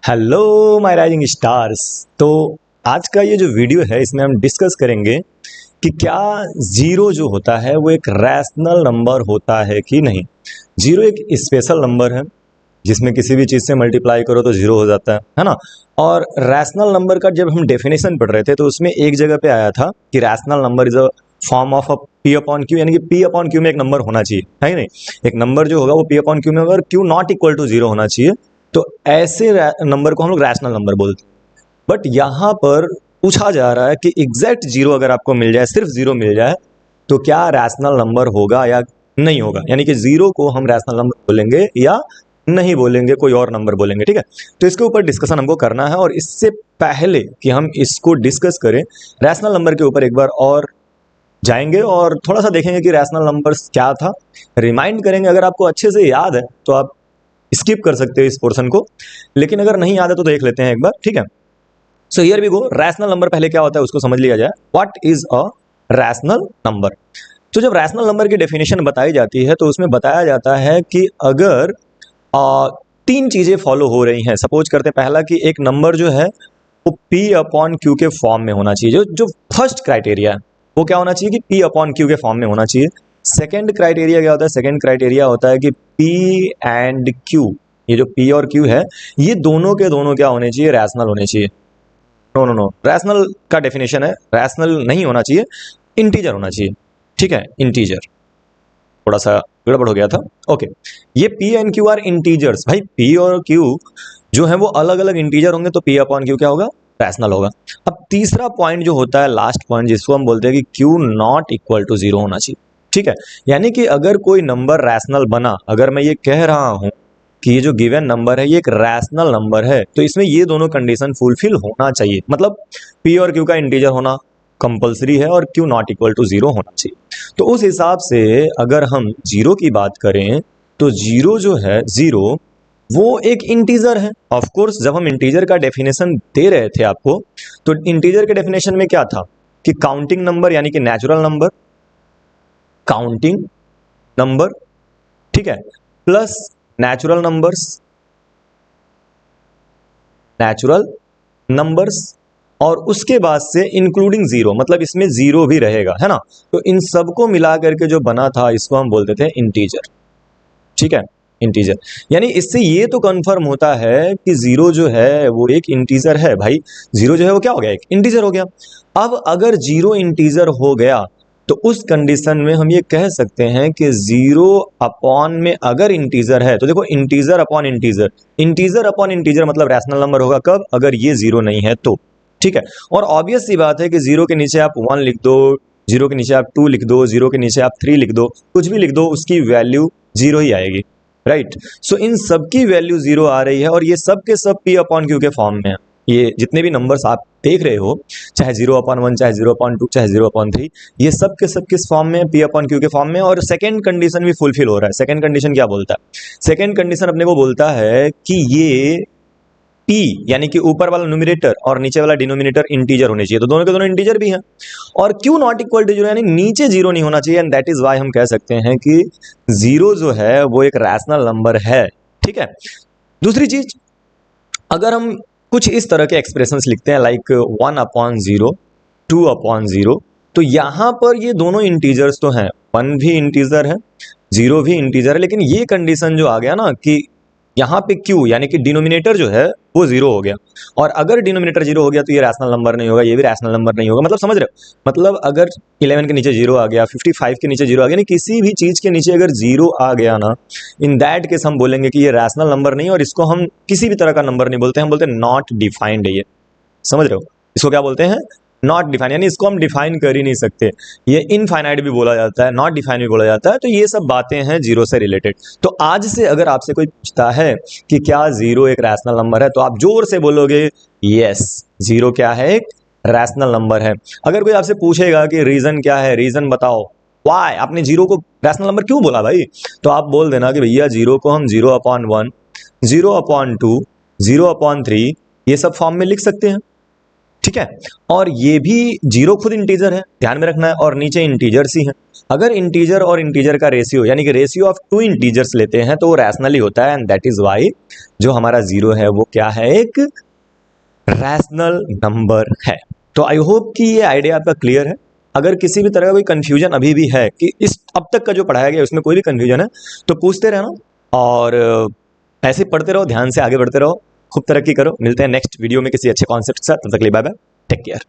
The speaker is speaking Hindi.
Hello my rising stars. तो आज का ये जो वीडियो है इसमें हम डिस्कस करेंगे कि क्या जीरो जो होता है वो एक रैशनल नंबर होता है कि नहीं। जीरो एक स्पेशल नंबर है जिसमें किसी भी चीज़ से मल्टीप्लाई करो तो जीरो हो जाता है ना। और रैशनल नंबर का जब हम डेफिनेशन पढ़ रहे थे तो उसमें एक जगह पे आया था कि rational number is a form of a P upon Q, यानी कि पी अपॉन क्यू में एक नंबर होना चाहिए, है कि नहीं। एक नंबर जो होगा वो पी अपॉन क्यू में होगा और Q not equal to zero होना चाहिए। तो ऐसे नंबर को हम लोग रैशनल नंबर बोलते हैं। बट यहाँ पर पूछा जा रहा है कि एग्जैक्ट जीरो अगर आपको मिल जाए, सिर्फ जीरो मिल जाए, तो क्या रैशनल नंबर होगा या नहीं होगा, यानी कि जीरो को हम रैशनल नंबर बोलेंगे या नहीं बोलेंगे, कोई और नंबर बोलेंगे। ठीक है, तो इसके ऊपर डिस्कशन हमको करना है। और इससे पहले कि हम इसको डिस्कस करें, रैशनल नंबर के ऊपर एक बार और जाएंगे और थोड़ा सा देखेंगे कि रैशनल नंबर्स क्या था, रिमाइंड करेंगे। अगर आपको अच्छे से याद है तो आप स्किप कर सकते हो इस पोर्शन को, लेकिन अगर नहीं याद है तो देख लेते हैं एक बार। ठीक है, so here we go. Rational number पहले क्या होता है उसको समझ लिया जाए। What is a rational number. तो जब रैशनल नंबर की डेफिनेशन बताई जाती है तो उसमें बताया जाता है कि अगर तीन चीजें फॉलो हो रही हैं। सपोज करते हैं पहला कि एक नंबर जो है वो पी अपॉन क्यू के फॉर्म में होना चाहिए। जो फर्स्ट क्राइटेरिया है वो क्या होना चाहिए कि पी अपॉन क्यू के फॉर्म में होना चाहिए। सेकंड क्राइटेरिया क्या होता है? सेकंड क्राइटेरिया होता है कि पी एंड क्यू, ये जो पी और क्यू है ये दोनों के दोनों क्या होने चाहिए? रैशनल होने चाहिए। नो नो नो, रैशनल का डेफिनेशन है रैशनल नहीं होना चाहिए, इंटीजर होना चाहिए। ठीक है, इंटीजर। थोड़ा सा गड़बड़ हो गया था। ओके, ये P and Q R integers. भाई पी और क्यू जो है वो अलग अलग इंटीजर होंगे तो पी अपॉन क्यू क्या होगा? रैशनल होगा। अब तीसरा पॉइंट जो होता है, लास्ट पॉइंट, जिसको हम बोलते हैं कि Q not equal to zero होना चाहिए। ठीक है, यानी कि अगर कोई नंबर रैशनल बना, अगर मैं ये कह रहा हूं कि ये जो गिवन नंबर है ये एक रैशनल नंबर है, तो इसमें ये दोनों कंडीशन फुलफिल होना चाहिए। मतलब पी और क्यू का इंटीजर होना कंपलसरी है और Q not equal to zero होना चाहिए। तो उस हिसाब से अगर हम जीरो की बात करें तो जीरो जो है, जीरो वो एक इंटीजर है। ऑफ कोर्स जब हम इंटीजर का डेफिनेशन दे रहे थे आपको, तो इंटीजर के डेफिनेशन में क्या था कि काउंटिंग नंबर यानी कि नेचुरल नंबर, काउंटिंग नंबर, ठीक है, plus natural numbers, natural numbers, और उसके बाद से इंक्लूडिंग जीरो, मतलब इसमें जीरो भी रहेगा, है ना। तो इन सबको मिला करके जो बना था इसको हम बोलते थे इंटीजर। ठीक है, इंटीजर। यानी इससे ये तो कंफर्म होता है कि जीरो जो है वो एक इंटीजर है। भाई जीरो जो है वो क्या हो गया? एक इंटीजर हो गया। अब अगर जीरो इंटीजर हो गया तो उस कंडीशन में हम ये कह सकते हैं कि जीरो अपॉन में अगर इंटीजर है तो देखो, integer upon integer, integer upon integer मतलब रैशनल नंबर होगा कब? अगर ये जीरो नहीं है तो। ठीक है, और ऑब्वियस सी बात है कि जीरो के नीचे आप वन लिख दो, जीरो के नीचे आप टू लिख दो, जीरो के नीचे आप थ्री लिख दो, कुछ भी लिख दो, उसकी वैल्यू जीरो ही आएगी। राइट, सो इन सब की वैल्यू जीरो आ रही है और ये सब के सब पी अपॉन क्यू के फॉर्म में है। ये जितने भी नंबर्स आप देख रहे हो, चाहे जीरो अपॉन वन, चाहे जीरो अपॉन टू, चाहे जीरो अपॉन थ्री, ये सब के सब किस फॉर्म में? पी अपॉन क्यू के फॉर्म में। और सेकंड कंडीशन भी फुलफिल हो रहा है। सेकंड कंडीशन क्या बोलता है? सेकंड कंडीशन अपने को बोलता है कि ये पी यानी कि ऊपर वाला न्यूमरेटर और नीचे वाला डिनोमिनेटर इंटीजर होने चाहिए, तो दोनों के दोनों इंटीजर भी हैं। और Q not equal to zero यानी नीचे जीरो नहीं होना चाहिए, एंड दैट इज वाई हम कह सकते हैं कि जीरो जो है वो एक रैशनल नंबर है। ठीक है, दूसरी चीज, अगर हम कुछ इस तरह के एक्सप्रेशंस लिखते हैं like one upon zero, two upon zero, तो यहां पर ये दोनों इंटीजर्स तो हैं, वन भी इंटीजर है, जीरो भी इंटीजर है, लेकिन ये कंडीशन जो आ गया ना कि यहाँ पे क्यू यानी कि डिनोमिनेटर जो है वो जीरो हो गया, और अगर डिनोमिनेटर जीरो हो गया तो ये रैशनल नंबर नहीं होगा, ये भी रैशनल नंबर नहीं होगा। मतलब समझ रहे हो? मतलब अगर 11 के नीचे जीरो आ गया, 55 के नीचे जीरो आ गया, नहीं किसी भी चीज के नीचे अगर जीरो आ गया ना, इन दैट केस हम बोलेंगे कि ये रैशनल नंबर नहीं, और इसको हम किसी भी तरह का नंबर नहीं बोलते, हम बोलते हैं नॉट डिफाइंड है ये। समझ रहे हो? इसको क्या बोलते हैं? नॉट डिफाइन, यानी इसको हम डिफाइन कर ही नहीं सकते। ये इनफाइनाइट भी बोला जाता है, नॉट डिफाइन भी बोला जाता है। तो ये सब बातें हैं जीरो से रिलेटेड। तो आज से अगर आपसे कोई पूछता है कि क्या जीरो एक रैशनल नंबर है, तो आप जोर से बोलोगे यस, जीरो क्या है? एक रैशनल नंबर है। अगर कोई आपसे पूछेगा कि रीजन क्या है, रीजन बताओ, वाई आपने जीरो को रैशनल नंबर क्यों बोला भाई, तो आप बोल देना कि भैया जीरो को हम zero upon one, zero upon two, zero upon three, ये सब फॉर्म में लिख सकते हैं। ठीक है। और ये भी जीरो खुद इंटीजर है, ध्यान में रखना है, और नीचे इंटीजर्स ही है। अगर इंटीजर और इंटीजर का रेशियो यानी कि रेशियो ऑफ टू इंटीजर्स लेते हैं तो वो रैशनली होता है, एंड दैट इज वाई जो हमारा जीरो है वो क्या है, एक रैशनल नंबर है। तो आई होप कि ये आइडिया आपका क्लियर है। अगर किसी भी तरह का कोई कंफ्यूजन अभी भी है कि इस अब तक का जो पढ़ाया गया उसमें कोई भी कंफ्यूजन है तो पूछते रहना, और ऐसे पढ़ते रहो, ध्यान से आगे बढ़ते रहो, खूब तरक्की करो। मिलते हैं नेक्स्ट वीडियो में किसी अच्छे कॉन्सेप्ट के साथ। तब तक के लिए बाय बाय, टेक केयर।